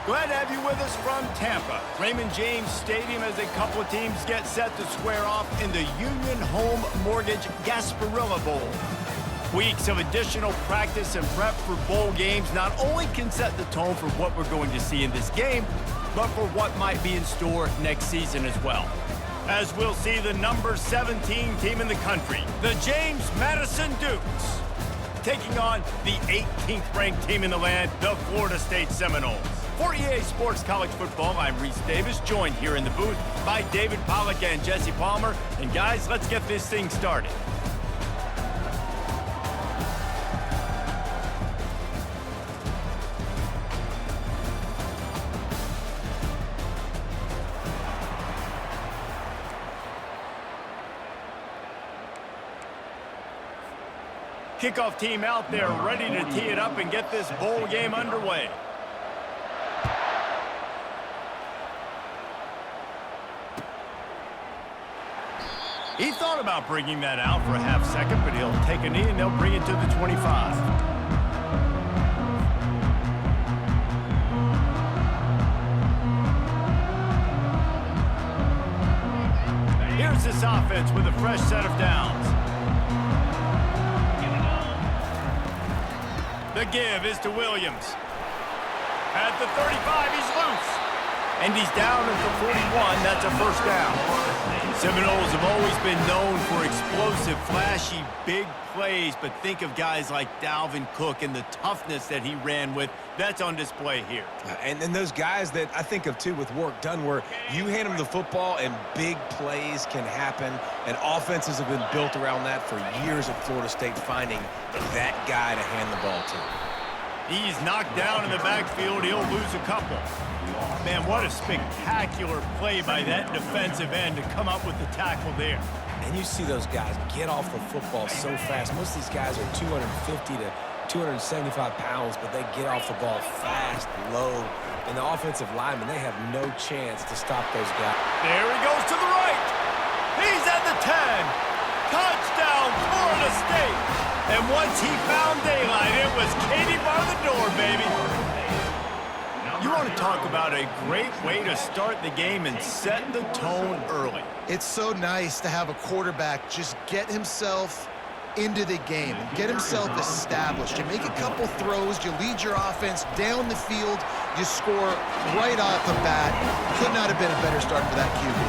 Glad to have you with us from Tampa. Raymond James Stadium as a couple of teams get set to square off in the Union Home Mortgage Gasparilla Bowl. Weeks of additional practice and prep for bowl games not only can set the tone for what we're going to see in this game, but for what might be in store next season as well. As we'll see the number 17 team in the country, the James Madison Dukes, taking on the 18th ranked team in the land, the Florida State Seminoles. For EA Sports College Football, I'm Reese Davis, joined here in the booth by David Pollack and Jesse Palmer. And guys, let's get this thing started. Kickoff team out there ready to tee it up and get this bowl game underway. He thought about bringing that out for a half second, but he'll take a knee and they'll bring it to the 25. Here's this offense with a fresh set of downs. The give is to Williams. At the 35, he's loose. And he's down at the 41. That's a first down. Seminoles have always been known for explosive, flashy, big plays, but think of guys like Dalvin Cook and the toughness that he ran with. That's on display here. And then those guys that I think of, too, with work done, where you hand them the football and big plays can happen, and offenses have been built around that for years at Florida State, finding that guy to hand the ball to. He's knocked down in the backfield. He'll lose a couple. Man, what a spectacular play by that defensive end to come up with the tackle there. And you see those guys get off the football so fast. Most of these guys are 250 to 275 pounds, but they get off the ball fast, low. And the offensive linemen, they have no chance to stop those guys. There he goes to the right. He's at the 10. Touchdown, Florida State. And once he found daylight, it was Katie bar the door, baby. You want to talk about a great way to start the game and set the tone early. It's so nice to have a quarterback just get himself into the game, get himself established. You make a couple throws, you lead your offense down the field, you score right off the bat. Could not have been a better start for that QB.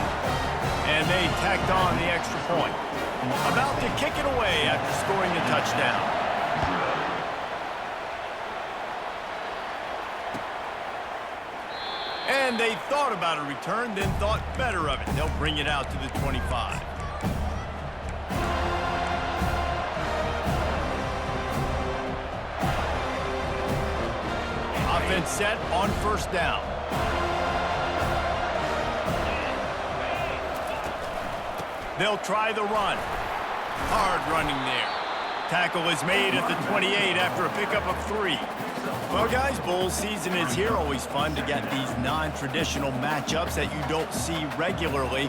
And they tacked on the extra point. About to kick it away after scoring the touchdown. And they thought about a return, then thought better of it. They'll bring it out to the 25. Offense set on first down. They'll try the run. Hard running there. Tackle is made at the 28 after a pickup of 3. Well, guys, bowl season is here. Always fun to get these non-traditional matchups that you don't see regularly.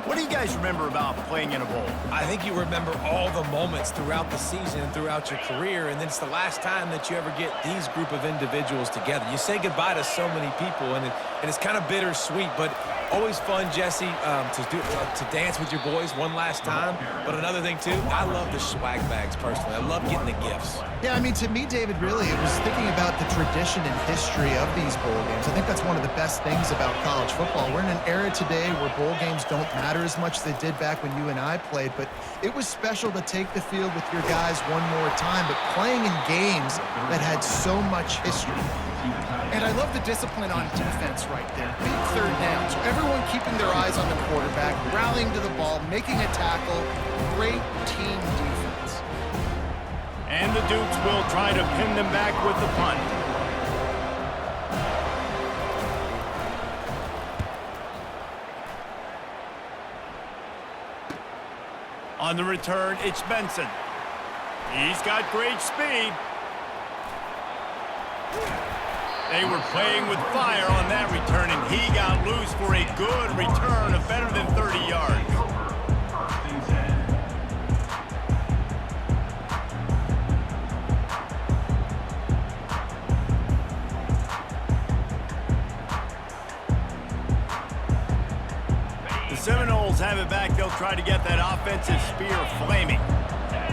What do you guys remember about playing in a bowl? I think you remember all the moments throughout the season and throughout your career, and then it's the last time that you ever get these group of individuals together. You say goodbye to so many people, and it's kind of bittersweet, but always fun, Jesse, to dance with your boys one last time. But another thing, too, I love the swag bags, personally. I love getting the gifts. Yeah, I mean, to me, David, really, it was thinking about the tradition and history of these bowl games. I think that's one of the best things about college football. We're in an era today where bowl games don't matter as much as they did back when you and I played, but it was special to take the field with your guys one more time, but playing in games that had so much history. And I love the discipline on defense right there. Big third down. So everyone keeping their eyes on the quarterback, rallying to the ball, making a tackle. Great team defense. And the Dukes will try to pin them back with the punt. On the return, it's Benson. He's got great speed. They were playing with fire on that return, and he got loose for a good return of better than 30 yards. they'll try to get that offensive spear flaming.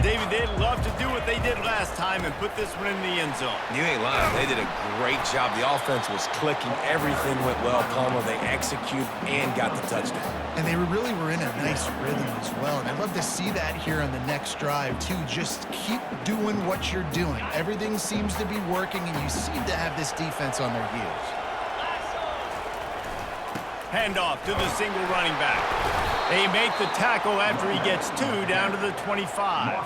David, they'd love to do what they did last time and put this one in the end zone. You ain't lying. They did a great job. The offense was clicking. Everything went well. Palmer, they executed and got the touchdown. And they really were in a nice rhythm as well. And I'd love to see that here on the next drive, too. Just keep doing what you're doing. Everything seems to be working, and you seem to have this defense on their heels. Handoff to the single running back. They make the tackle after he gets 2 down to the 25.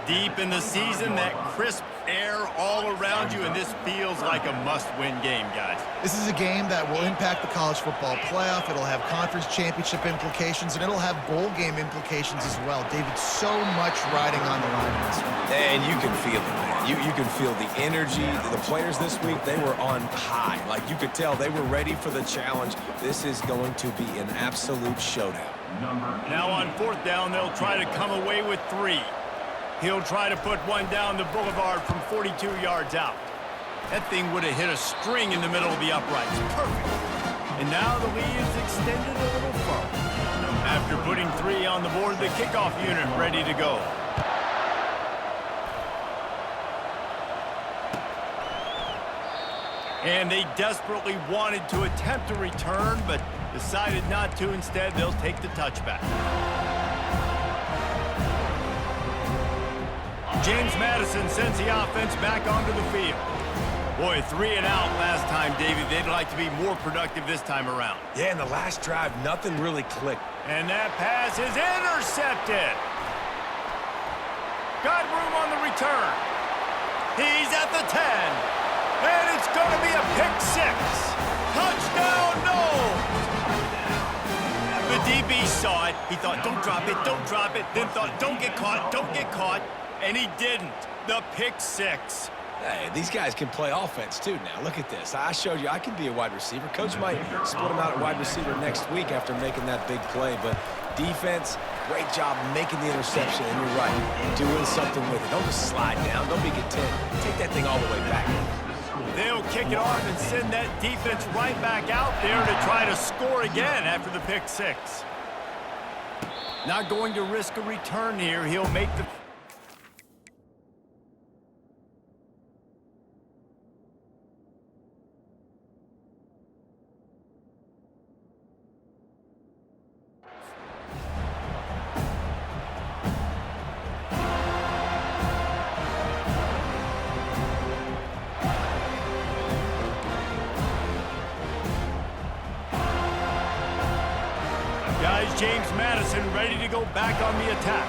Deep in the season, that crisp air all around you, and this feels like a must-win game, guys. This is a game that will impact the college football playoff. It'll have conference championship implications, and it'll have bowl game implications as well. David, so much riding on the line in this one. And you can feel it, man. You can feel the energy. The players this week, they were on high. Like, you could tell they were ready for the challenge. This is going to be an absolute showdown. Now on 4th down, they'll try to come away with 3. He'll try to put one down the boulevard from 42 yards out. That thing would have hit a string in the middle of the uprights. Perfect. And now the lead is extended a little further. After putting 3 on the board, the kickoff unit ready to go. And they desperately wanted to attempt a return, but decided not to. Instead, they'll take the touchback. James Madison sends the offense back onto the field. Boy, 3 and out last time, David. They'd like to be more productive this time around. Yeah, in the last drive, nothing really clicked. And that pass is intercepted. Got room on the return. He's at the 10. And it's going to be a pick 6. Touchdown, no! The DB saw it. He thought, don't drop it, don't drop it. Then thought, don't get caught, don't get caught. And he didn't. The pick 6. Hey, these guys can play offense, too, now. Look at this. I showed you I can be a wide receiver. Coach might split him out at wide receiver next week after making that big play. But defense, great job making the interception. And you're right, doing something with it. Don't just slide down. Don't be content. Take that thing all the way back. They'll kick it off and send that defense right back out there to try to score again after the pick 6. Not going to risk a return here. He'll make the... James Madison ready to go back on the attack.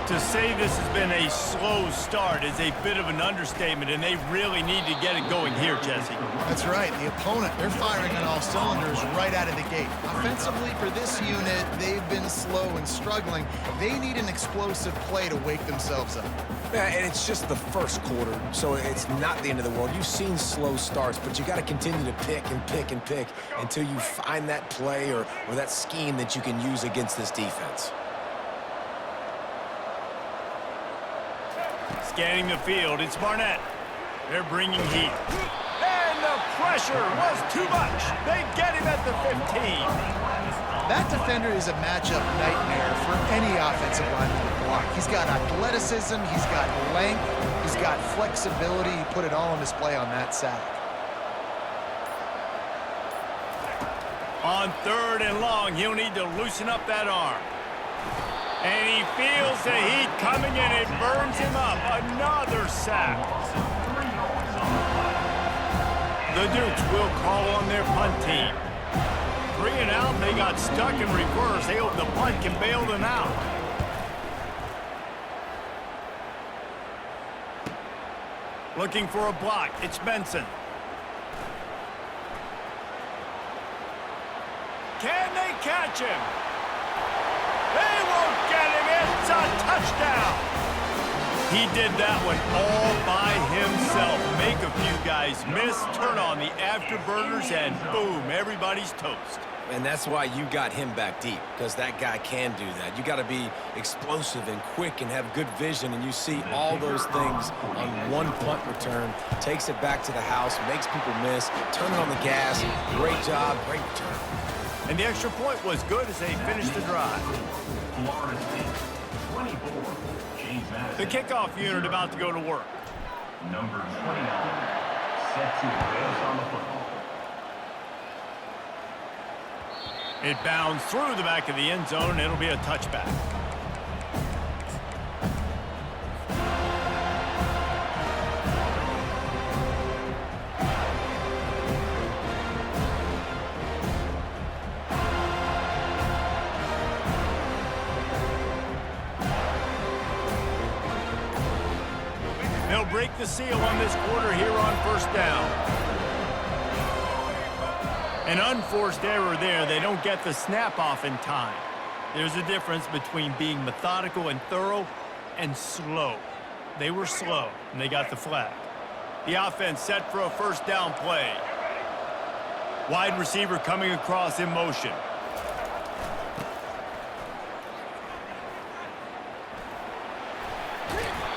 To say this has been a slow start is a bit of an understatement, and they really need to get it going here, Jesse. That's right. The opponent, they're firing on all cylinders right out of the gate. Offensively, for this unit, they've been slow and struggling. They need an explosive play to wake themselves up. Yeah, and it's just the first quarter, so it's not the end of the world. You've seen slow starts, but you got to continue to pick and pick and pick until you find that play or that scheme that you can use against this defense. Scanning the field, it's Barnett. They're bringing heat. And the pressure was too much. They get him at the 15. That defender is a matchup nightmare for any offensive lineman to block. He's got athleticism, he's got length, he's got flexibility. He put it all on display on that sack. On 3rd and long, he'll need to loosen up that arm. And he feels the heat coming and it burns him up. Another sack. The Dukes will call on their punt team. 3 and out, they got stuck in reverse. They hope the punt can bail them out. Looking for a block, it's Benson. Can they catch him? They won't get him. It's a touchdown. He did that one all by himself. Make a few guys miss, turn on the afterburners, and boom, everybody's toast. And that's why you got him back deep, because that guy can do that. You got to be explosive and quick and have good vision, and you see all those things on one punt return. Takes it back to the house, makes people miss, turning on the gas. Great job, great return. And the extra point was good as they finished the drive. The kickoff unit about to go to work. Number 29, set to advance on the football. It bounds through the back of the end zone, and it'll be a touchback. They'll break the seal on this quarter here on first down. An unforced error there. They don't get the snap off in time. There's a difference between being methodical and thorough and slow. They were slow, and they got the flag. The offense set for a first down play. Wide receiver coming across in motion.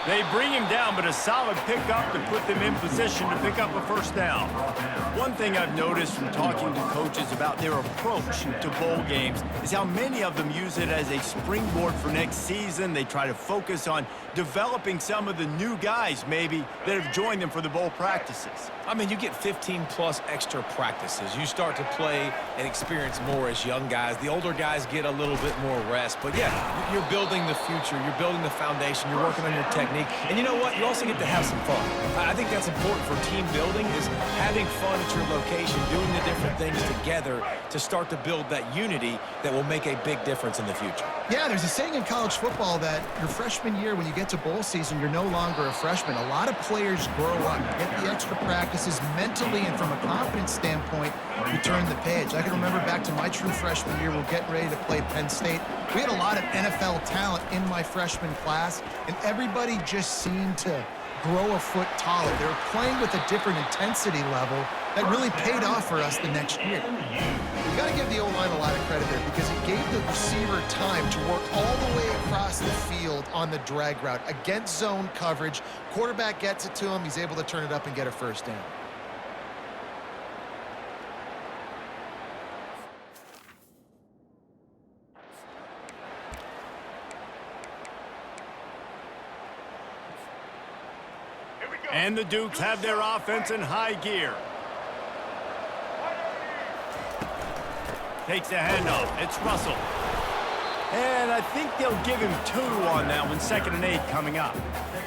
They bring him down, but a solid pickup to put them in position to pick up a first down. One thing I've noticed from talking to coaches about their approach to bowl games is how many of them use it as a springboard for next season. They try to focus on developing some of the new guys, maybe, that have joined them for the bowl practices. I mean, you get 15-plus extra practices. You start to play and experience more as young guys. The older guys get a little bit more rest. But, yeah, you're building the future. You're building the foundation. You're working on your technique. And you know what? You also get to have some fun. I think that's important for team building, is having fun at your location, doing the different things together to start to build that unity that will make a big difference in the future. Yeah, there's a saying in college football that your freshman year, when you get to bowl season, you're no longer a freshman. A lot of players grow up, get the extra practices mentally, and from a confidence standpoint, you turn the page. I can remember back to my true freshman year, we're getting ready to play Penn State. We had a lot of NFL talent in my freshman class, and everybody just seemed to grow a foot taller. They were playing with a different intensity level that really paid off for us the next year. You got to give the O-line a lot of credit there, because it gave the receiver time to work all the way across the field on the drag route against zone coverage. Quarterback gets it to him. He's able to turn it up and get a first down. And the Dukes have their offense in high gear. Takes the handoff. It's Russell. And I think they'll give him 2 on that one. 2nd and 8 coming up.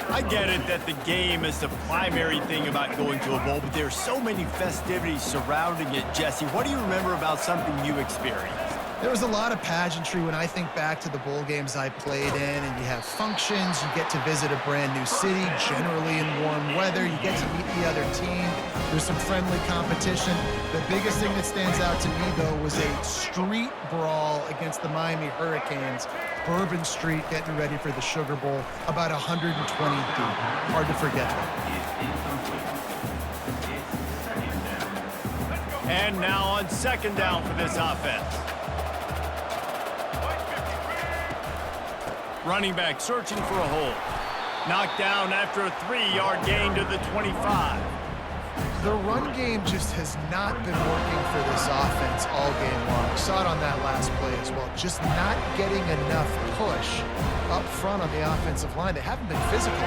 I get it that the game is the primary thing about going to a bowl, but there are so many festivities surrounding it. Jesse, what do you remember about something you experienced? There was a lot of pageantry when I think back to the bowl games I played in, and you have functions, you get to visit a brand new city, generally in warm weather, you get to meet the other team, there's some friendly competition. The biggest thing that stands out to me, though, was a street brawl against the Miami Hurricanes. Bourbon Street getting ready for the Sugar Bowl, about 120 deep. Hard to forget that. And now on 2nd down for this offense. Running back searching for a hole. Knocked down after a 3-yard gain to the 25. The run game just has not been working for this offense all game long. We saw it on that last play as well. Just not getting enough push up front on the offensive line. They haven't been physical.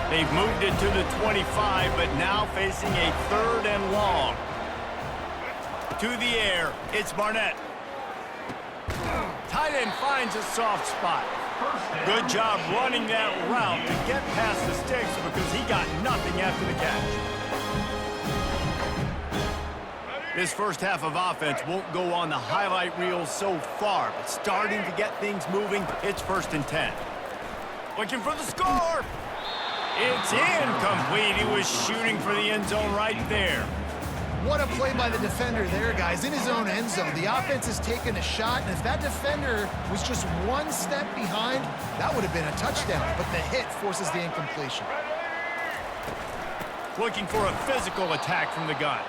They've moved it to the 25, but now facing a 3rd and long. To the air, it's Barnett. Tight end finds a soft spot. Good job running that route to get past the sticks, because he got nothing after the catch. This first half of offense won't go on the highlight reel so far, but starting to get things moving, it's 1st and 10. Looking for the score. It's incomplete. He was shooting for the end zone right there. What a play by the defender there, guys, in his own end zone. The offense has taken a shot, and if that defender was just 1 step behind, that would have been a touchdown, but the hit forces the incompletion. Looking for a physical attack from the gun.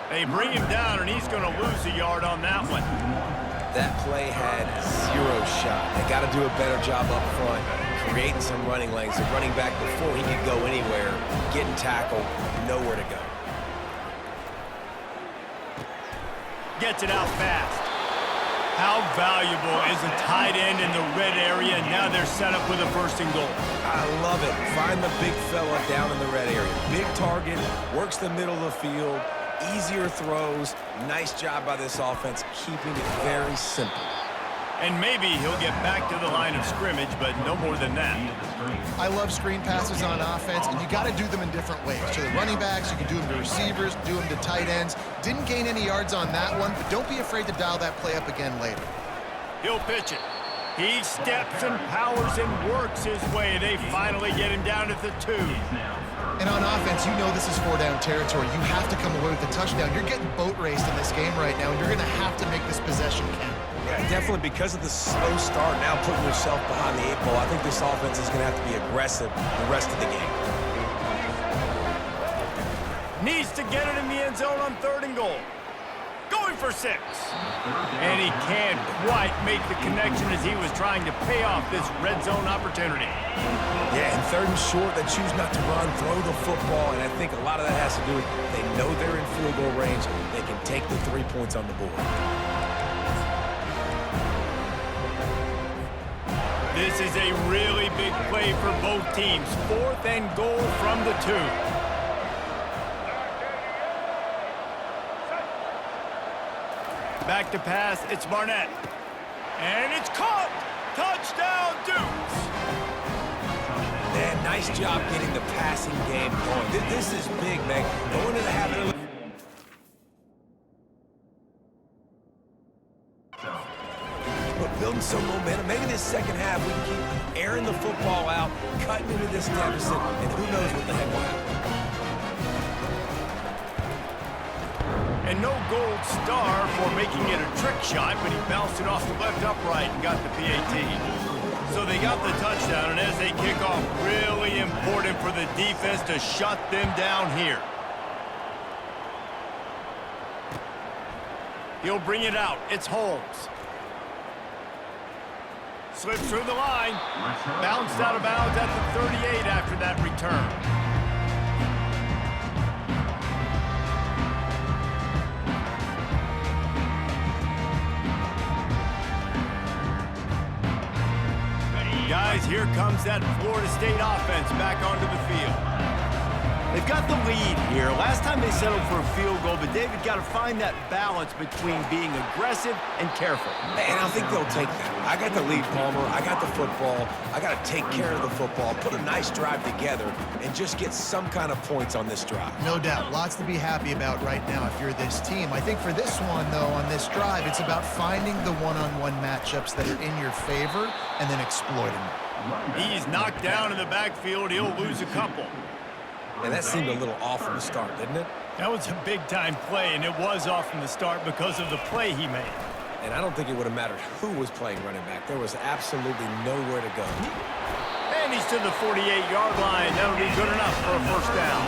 They bring him down, and he's going to lose a yard on that one. That play had 0 shot. They got to do a better job up front, creating some running lanes. The running back, before he could go anywhere, getting tackled, nowhere to go. Gets it out fast. How valuable is a tight end in the red area? Now they're set up with a 1st and goal. I love it. Find the big fella down in the red area. Big target, works the middle of the field, easier throws. Nice job by this offense, keeping it very simple. And maybe he'll get back to the line of scrimmage, but no more than that. I love screen passes on offense, and you got to do them in different ways. To the running backs, you can do them to receivers, do them to tight ends. Didn't gain any yards on that one, but don't be afraid to dial that play up again later. He'll pitch it. He steps and powers and works his way. They finally get him down at the 2. And on offense, you know this is 4-down territory. You have to come away with a touchdown. You're getting boat raced in this game right now, and you're going to have to make this possession count. Yeah, definitely because of the slow start, now putting yourself behind the 8 ball. I think this offense is going to have to be aggressive the rest of the game. Needs to get it in the end zone on 3rd and goal. Going for 6. And he can't quite make the connection as he was trying to pay off this red zone opportunity. Yeah, and 3rd and short, they choose not to run, throw the football, and I think a lot of that has to do with they know they're in field goal range. They can take the 3 points on the board. This is a really big play for both teams. 4th and goal from the 2. Back to pass, it's Barnett. And it's caught! Touchdown, Dukes! Man, nice job getting the passing game going. This is big, man. Going to the habit of... Building some momentum. Maybe this second half we can keep airing the football out, cutting into this deficit, and who knows what the heck will happen. And no gold star for making it a trick shot, but he bounced it off the left upright and got the PAT. So they got the touchdown, and as they kick off, really important for the defense to shut them down here. He'll bring it out. It's Holmes. Slips through the line. Bounced out of bounds at the 38 after that return. Guys, here comes that Florida State offense back onto the field. They've got the lead here. Last time they settled for a field goal, but David got to find that balance between being aggressive and careful. And I think they'll take that. I got the lead, Palmer. I got the football. I got to take care of the football, put a nice drive together, and just get some kind of points on this drive. No doubt. Lots to be happy about right now if you're this team. I think for this one, though, on this drive, it's about finding the one-on-one matchups that are in your favor and then exploiting them. He's knocked down in the backfield. He'll lose a couple. And that seemed a little off from the start, didn't it? That was a big-time play, and it was off from the start because of the play he made. And I don't think it would have mattered who was playing running back. There was absolutely nowhere to go. And he's to the 48-yard line. That'll be good enough for a 1st down.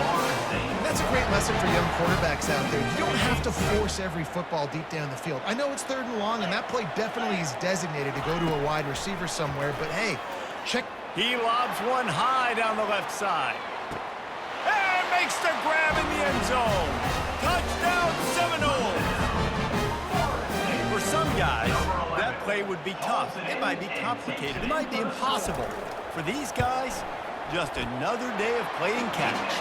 That's a great lesson for young quarterbacks out there. You don't have to force every football deep down the field. I know it's 3rd and long, and that play definitely is designated to go to a wide receiver somewhere, but hey, check. He lobs one high down the left side. And makes the grab in the end zone. Touchdown, Seminoles. For some guys, that play would be tough. It might be complicated. It might be impossible. For these guys, just another day of playing catch.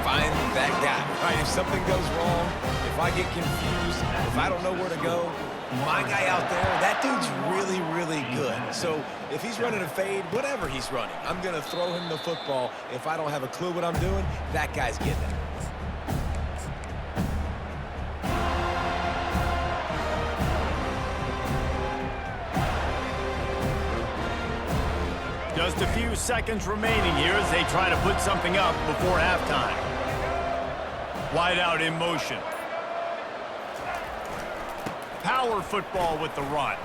Find that guy, right? If something goes wrong, if I get confused, if I don't know where to go, my guy out there, that dude's really, really good. So if he's running a fade, whatever he's running, I'm going to throw him the football. If I don't have a clue what I'm doing, that guy's getting it. Just a few seconds remaining here as they try to put something up before halftime. Wide out in motion. Power football with the run.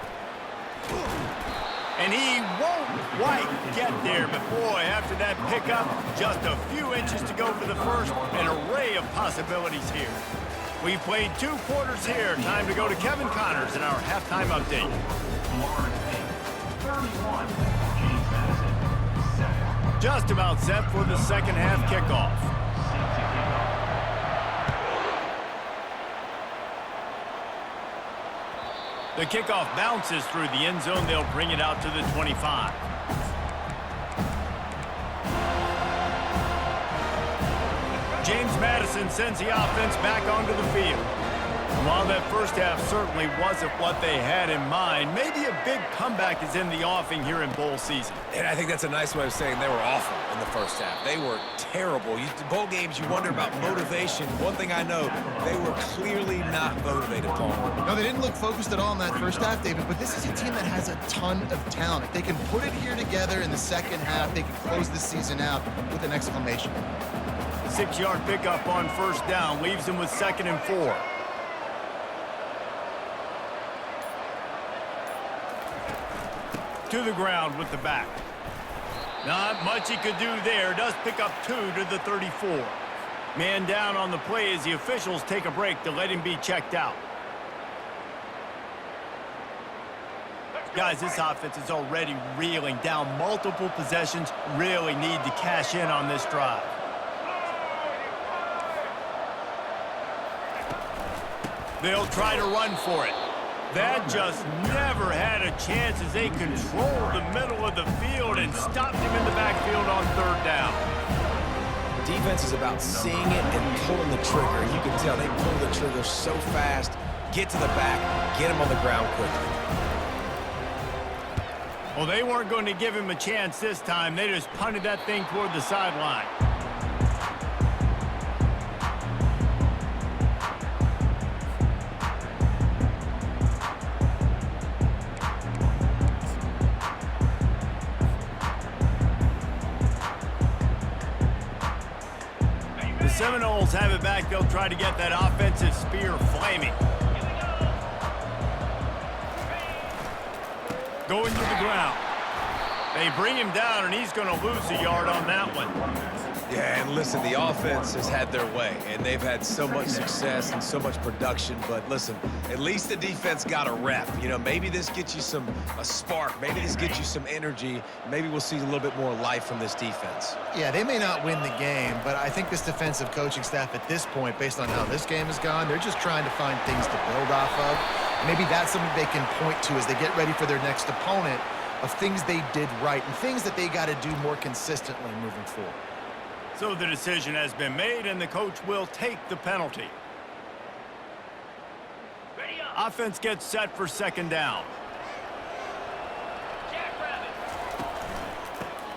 And he won't quite get there, but boy, after that pickup, just a few inches to go for the first. An array of possibilities here. We've played 2 quarters here. Time to go to Kevin Connors in our halftime update. 31. Just about set for the second half kickoff. The kickoff bounces through the end zone. They'll bring it out to the 25. James Madison sends the offense back onto the field. And while that first half certainly wasn't what they had in mind, maybe a big comeback is in the offing here in bowl season. And I think that's a nice way of saying they were awful in the first half. They were terrible. Bowl games, you wonder about motivation. One thing I know, they were clearly not motivated, Paul. No, they didn't look focused at all in that first half, David, but this is a team that has a ton of talent. If they can put it here together in the second half, they can close the season out with an exclamation. 6-yard pickup on first down leaves them with 2nd and 4. To the ground with the back. Not much he could do there. Does pick up 2 to the 34. Man down on the play as the officials take a break to let him be checked out. Guys, this offense is already reeling down multiple possessions. Really need to cash in on this drive. They'll try to run for it. That just never had a chance as they controlled the middle of the field and stopped him in the backfield on 3rd down. Defense is about seeing it and pulling the trigger. You can tell they pull the trigger so fast, get to the back, get him on the ground quickly. Well, they weren't going to give him a chance this time. They just punted that thing toward the sideline. Seminoles have it back. They'll try to get that offensive spear flaming. Going to the ground. They bring him down, and he's going to lose a yard on that one. Yeah, and listen, the offense has had their way, and they've had so much success and so much production. But listen, at least the defense got a rep. You know, maybe this gets you a spark. Maybe this gets you some energy. Maybe we'll see a little bit more life from this defense. Yeah, they may not win the game, but I think this defensive coaching staff at this point, based on how this game has gone, they're just trying to find things to build off of. Maybe that's something they can point to as they get ready for their next opponent, of things they did right and things that they got to do more consistently moving forward. So the decision has been made, and the coach will take the penalty. Offense gets set for 2nd down.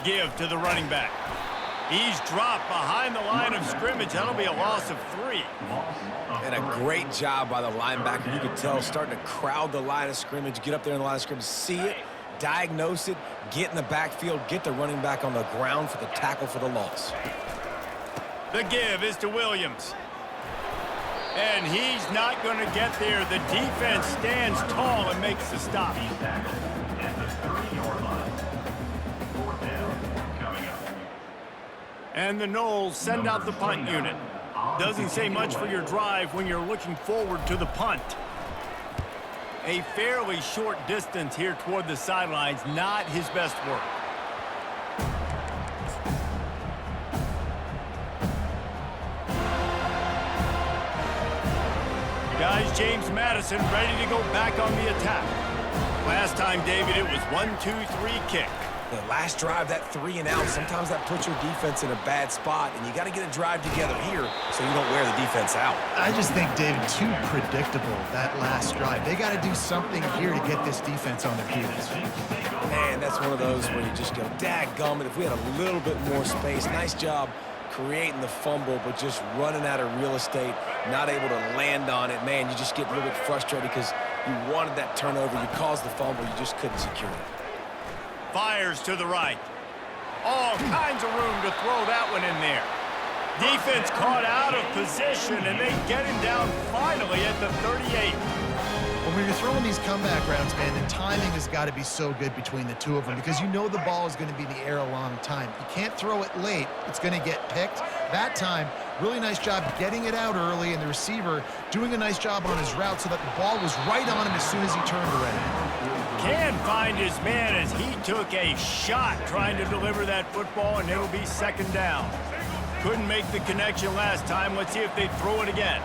Give to the running back. He's dropped behind the line of scrimmage. That'll be a loss of 3. And a great job by the linebacker. You could tell, starting to crowd the line of scrimmage, get up there in the line of scrimmage, see it, diagnose it, get in the backfield, get the running back on the ground for the tackle for the loss. The give is to Williams. And he's not going to get there. The defense stands tall and makes the stop. And the Noles send out the punt unit. Doesn't say much for your drive when you're looking forward to the punt. A fairly short distance here toward the sidelines, not his best work. Guys, James Madison ready to go back on the attack. Last time, David, it was 1-2-3 kick. The last drive, that 3 and out, sometimes that puts your defense in a bad spot, and you got to get a drive together here so you don't wear the defense out. I just think, David, too predictable, that last drive. They got to do something here to get this defense on their heels. Man, that's one of those where you just go, dadgummit, if we had a little bit more space. Nice job creating the fumble, but just running out of real estate, not able to land on it. Man, you just get a little bit frustrated because you wanted that turnover. You caused the fumble. You just couldn't secure it. Fires to the right. All kinds of room to throw that one in there. Defense caught out of position, and they get him down finally at the 38. When you're throwing these comeback rounds, man, the timing has got to be so good between the two of them because you know the ball is going to be in the air a long time. You can't throw it late. It's going to get picked. That time, really nice job getting it out early, and the receiver doing a nice job on his route so that the ball was right on him as soon as he turned around. Can find his man as he took a shot trying to deliver that football, and it'll be 2nd down. Couldn't make the connection last time. Let's see if they throw it again.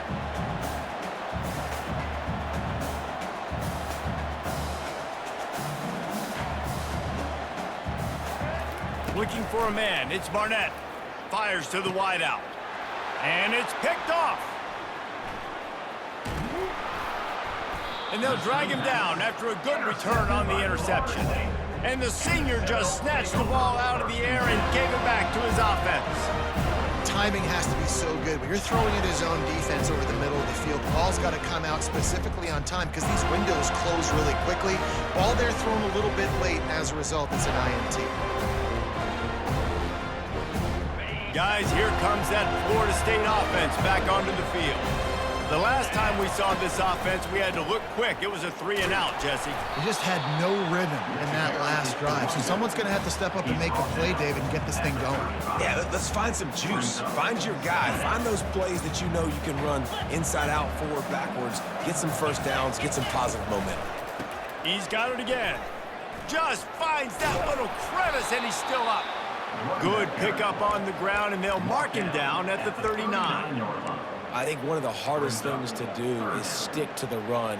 Looking for a man. It's Barnett. Fires to the wideout. And it's picked off. And they'll drag him down after a good return on the interception. And the senior just snatched the ball out of the air and gave it back to his offense. Timing has to be so good. When you're throwing into zone defense over the middle of the field, the ball's got to come out specifically on time because these windows close really quickly. Ball there thrown a little bit late, and as a result, it's an INT. Guys, here comes that Florida State offense back onto the field. The last time we saw this offense, we had to look quick. It was a 3-and-out, Jesse. They just had no rhythm in that last drive. So someone's going to have to step up and make a play, David, and get this thing going. Yeah, let's find some juice. Find your guy. Find those plays that you know you can run inside out, forward, backwards. Get some first downs. Get some positive momentum. He's got it again. Just finds that little crevice, and he's still up. Good pickup on the ground, and they'll mark him down at the 39. I think one of the hardest things to do is stick to the run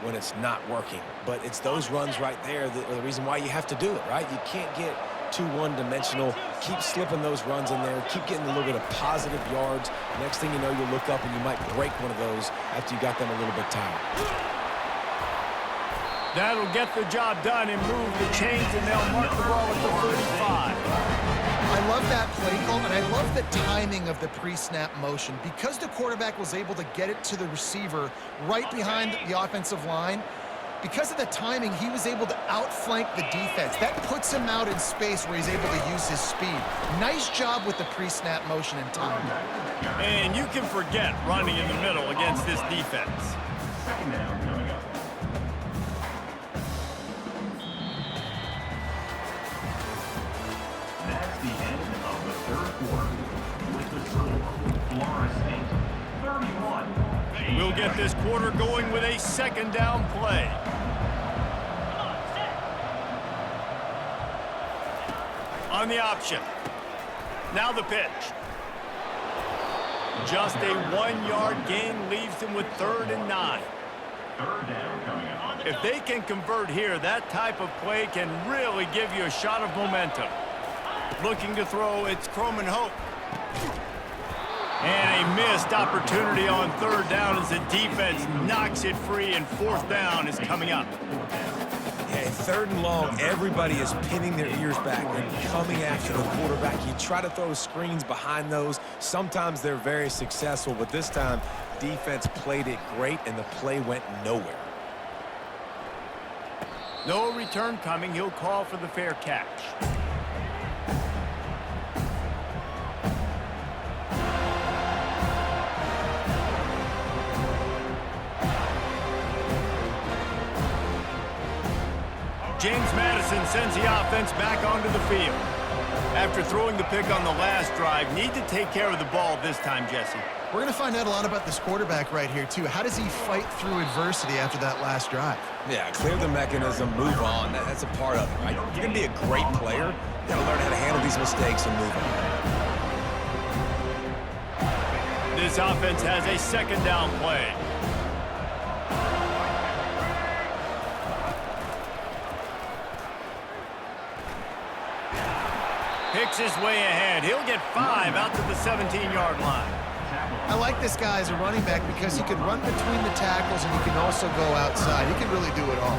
when it's not working. But it's those runs right there that are the reason why you have to do it, right? You can't get too one-dimensional. Keep slipping those runs in there. Keep getting a little bit of positive yards. Next thing you know, you look up and you might break one of those after you got them a little bit tired. That'll get the job done and move the chains, and they'll mark the ball at the 35. I love that play call, and I love the timing of the pre-snap motion. Because the quarterback was able to get it to the receiver right behind the offensive line, because of the timing, he was able to outflank the defense. That puts him out in space where he's able to use his speed. Nice job with the pre-snap motion and timing. And you can forget running in the middle against this defense. Second down coming up. That's the end of the third quarter. With the score, Florida State 31. We'll get this quarter going with a second down play. On the option. Now the pitch. Just a 1-yard gain leaves him with 3rd and 9. Third down coming up. If they can convert here, that type of play can really give you a shot of momentum. Looking to throw, it's Croman Hope. And a missed opportunity on 3rd down as the defense knocks it free, and 4th down is coming up. Yeah, 3rd and long, everybody is pinning their ears back and coming after the quarterback. You try to throw screens behind those. Sometimes they're very successful, but this time, defense played it great, and the play went nowhere. No return coming. He'll call for the fair catch. James Madison sends the offense back onto the field. After throwing the pick on the last drive, need to take care of the ball this time, Jesse. We're going to find out a lot about this quarterback right here, too. How does he fight through adversity after that last drive? Yeah, clear the mechanism, move on. That's a part of it, right? If you're going to be a great player, you got to learn how to handle these mistakes and move on. This offense has a second down play. Picks his way ahead. He'll get 5 out to the 17-yard line. I like this guy as a running back because he can run between the tackles and he can also go outside. He can really do it all.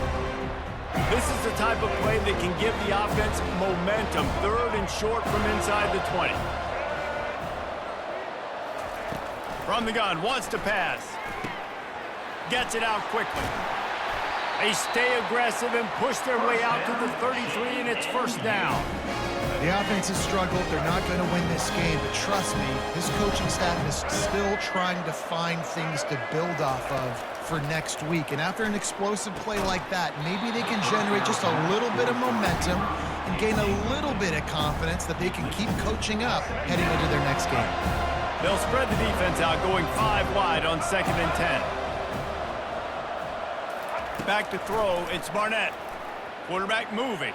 This is the type of play that can give the offense momentum. 3rd and short from inside the 20. From the gun, wants to pass. Gets it out quickly. They stay aggressive and push their way out to the 33, and it's 1st down. The offense has struggled. They're not going to win this game, but trust me, his coaching staff is still trying to find things to build off of for next week. And after an explosive play like that, maybe they can generate just a little bit of momentum and gain a little bit of confidence that they can keep coaching up heading into their next game. They'll spread the defense out, going 5 wide on 2nd and 10. Back to throw, it's Barnett. Quarterback moving.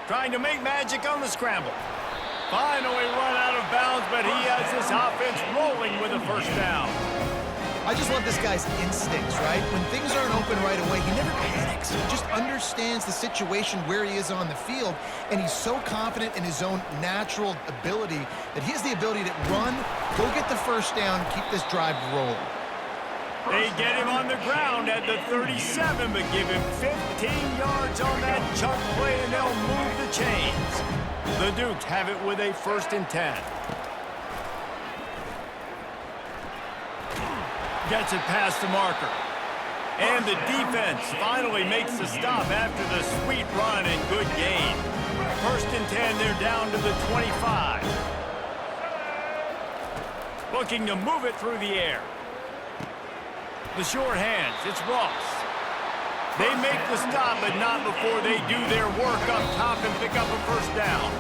Trying to make magic on the scramble. Finally run out of bounds, but he has this offense rolling with a 1st down. I just love this guy's instincts, right? When things aren't open right away, he never panics. He just understands the situation where he is on the field, and he's so confident in his own natural ability that he has the ability to run, go get the first down, keep this drive rolling. They get him on the ground at the 37, but give him 15 yards on that chunk play, and they'll move the chains. The Dukes have it with a 1st and 10. Gets it past the marker. And the defense finally makes the stop after the sweet run and good gain. 1st and 10, they're down to the 25. Looking to move it through the air. The short hands, it's Ross. They make the stop, but not before they do their work up top and pick up a 1st down.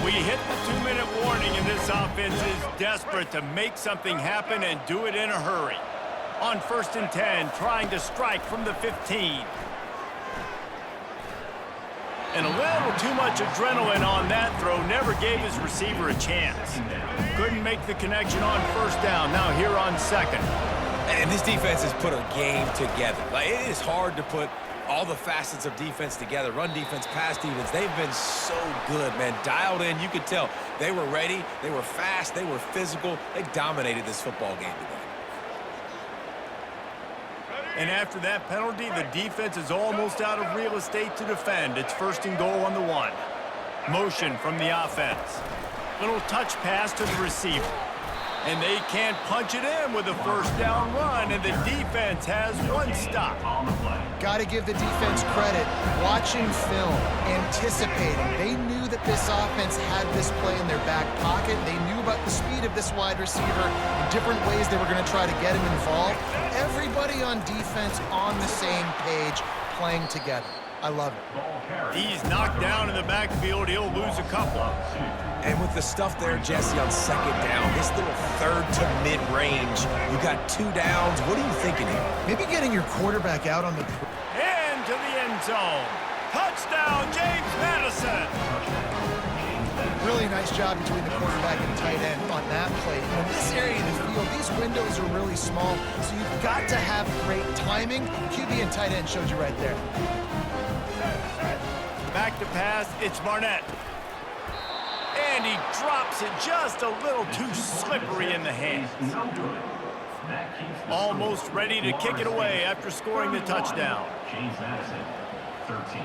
We hit the 2-minute warning, and this offense is desperate to make something happen and do it in a hurry. On 1st and 10, trying to strike from the 15. And a little too much adrenaline on that throw. Never gave his receiver a chance. Couldn't make the connection on 1st down. Now here on 2nd. And this defense has put a game together. Like, it is hard to put all the facets of defense together. Run defense, pass defense. They've been so good, man. Dialed in. You could tell they were ready. They were fast. They were physical. They dominated this football game today. And after that penalty, the defense is almost out of real estate to defend. It's 1st and goal on the 1. Motion from the offense. Little touch pass to the receiver. And they can't punch it in with a 1st down run, and the defense has 1 stop. Got to give the defense credit. Watching film, anticipating. They knew that this offense had this play in their back pocket. They knew about the speed of this wide receiver, the different ways they were going to try to get him involved. Everybody on defense on the same page, playing together. I love it. He's knocked down in the backfield. He'll lose a couple. And with the stuff there, Jesse, on 2nd down, this little 3rd to mid-range, you got 2 downs. What are you thinking here? Maybe getting your quarterback out on the... Into the end zone. Touchdown, James Madison. Really nice job between the quarterback and tight end on that play. In this area of the field, these windows are really small, so you've got to have great timing. QB and tight end showed you right there. Back to pass, it's Barnett. And he drops it just a little too slippery in the hands. Almost ready to kick it away after scoring the touchdown. James Madison, 13.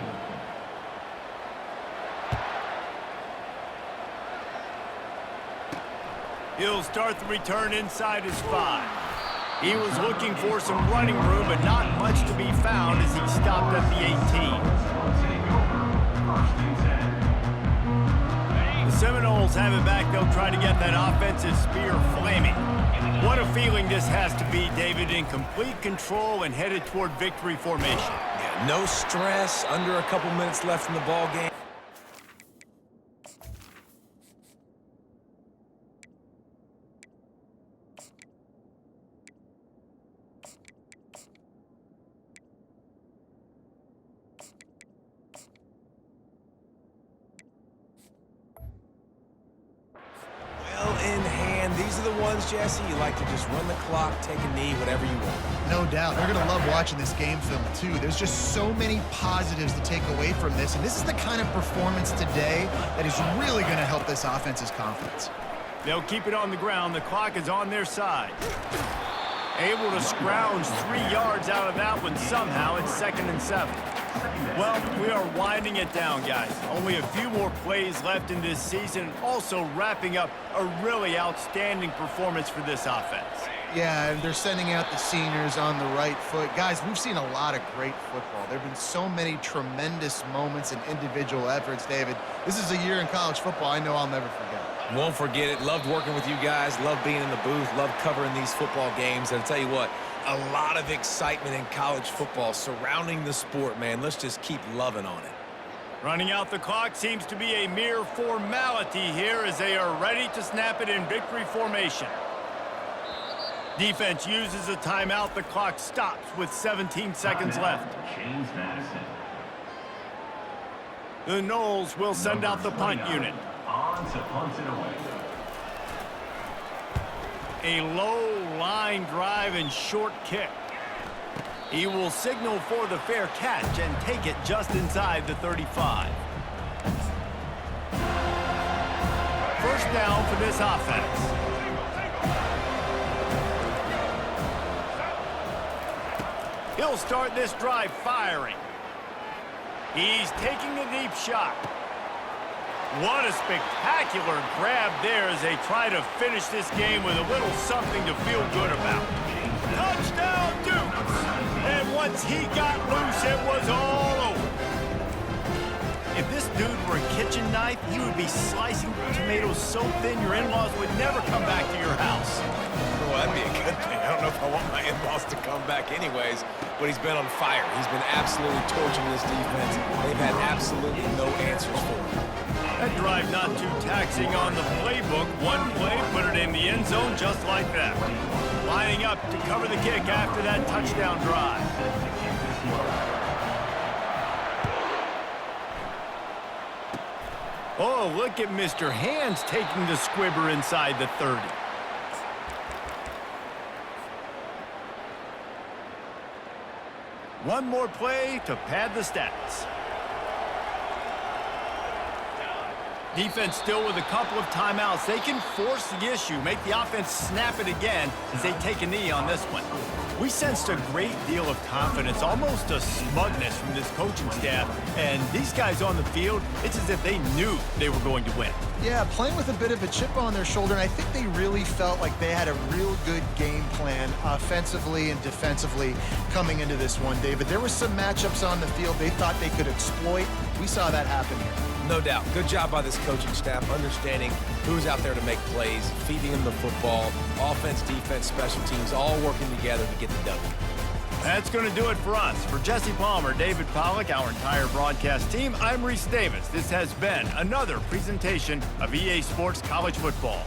He'll start the return inside his 5. He was looking for some running room, but not much to be found as he stopped at the 18. The Seminoles have it back. They'll try to get that offensive spear flaming. What a feeling this has to be, David, in complete control and headed toward victory formation. Yeah, no stress, under a couple minutes left in the ball game. In hand. These are the ones, Jesse, you like to just run the clock, take a knee, whatever you want. No doubt. They're going to love watching this game film, too. There's just so many positives to take away from this, and this is the kind of performance today that is really going to help this offense's confidence. They'll keep it on the ground. The clock is on their side. Able to scrounge 3 yards out of that one somehow. It's 2nd and 7. Well, we are winding it down, guys. Only a few more plays left in this season. Also wrapping up a really outstanding performance for this offense. Yeah, and they're sending out the seniors on the right foot. Guys, we've seen a lot of great football. There have been so many tremendous moments and individual efforts, David. This is a year in college football I know I'll never forget. Won't forget it. Loved working with you guys. Loved being in the booth. Loved covering these football games. And I'll tell you what, a lot of excitement in college football surrounding the sport, man. Let's just keep loving on it. Running out the clock seems to be a mere formality here as they are ready to snap it in victory formation. Defense uses a timeout. The clock stops with 17 seconds left. James Madison. The Noles will send out the punt unit. On to punt it away. A low line drive and short kick. He will signal for the fair catch and take it just inside the 35. First down for this offense. He'll start this drive firing. He's taking a deep shot. What a spectacular grab there as they try to finish this game with a little something to feel good about. Touchdown, Dukes! And once he got loose, it was all over. If this dude were a kitchen knife, he would be slicing tomatoes so thin your in-laws would never come back to your house. Well, that'd be a good thing. I don't know if I want my in-laws to come back anyways, but he's been on fire. He's been absolutely torching this defense. They've had absolutely no answers for him. That drive not too taxing on the playbook. One play, put it in the end zone just like that. Lining up to cover the kick after that touchdown drive. Oh, look at Mr. Hands taking the squibber inside the 30. One more play to pad the stats. Defense still with a couple of timeouts. They can force the issue, make the offense snap it again as they take a knee on this one. We sensed a great deal of confidence, almost a smugness from this coaching staff. And these guys on the field, it's as if they knew they were going to win. Yeah, playing with a bit of a chip on their shoulder, and I think they really felt like they had a real good game plan offensively and defensively coming into this one, David. There were some matchups on the field they thought they could exploit. We saw that happen here. No doubt. Good job by this coaching staff, understanding who's out there to make plays, feeding them the football, offense, defense, special teams, all working together to get the W. That's going to do it for us. For Jesse Palmer, David Pollack, our entire broadcast team, I'm Reese Davis. This has been another presentation of EA Sports College Football.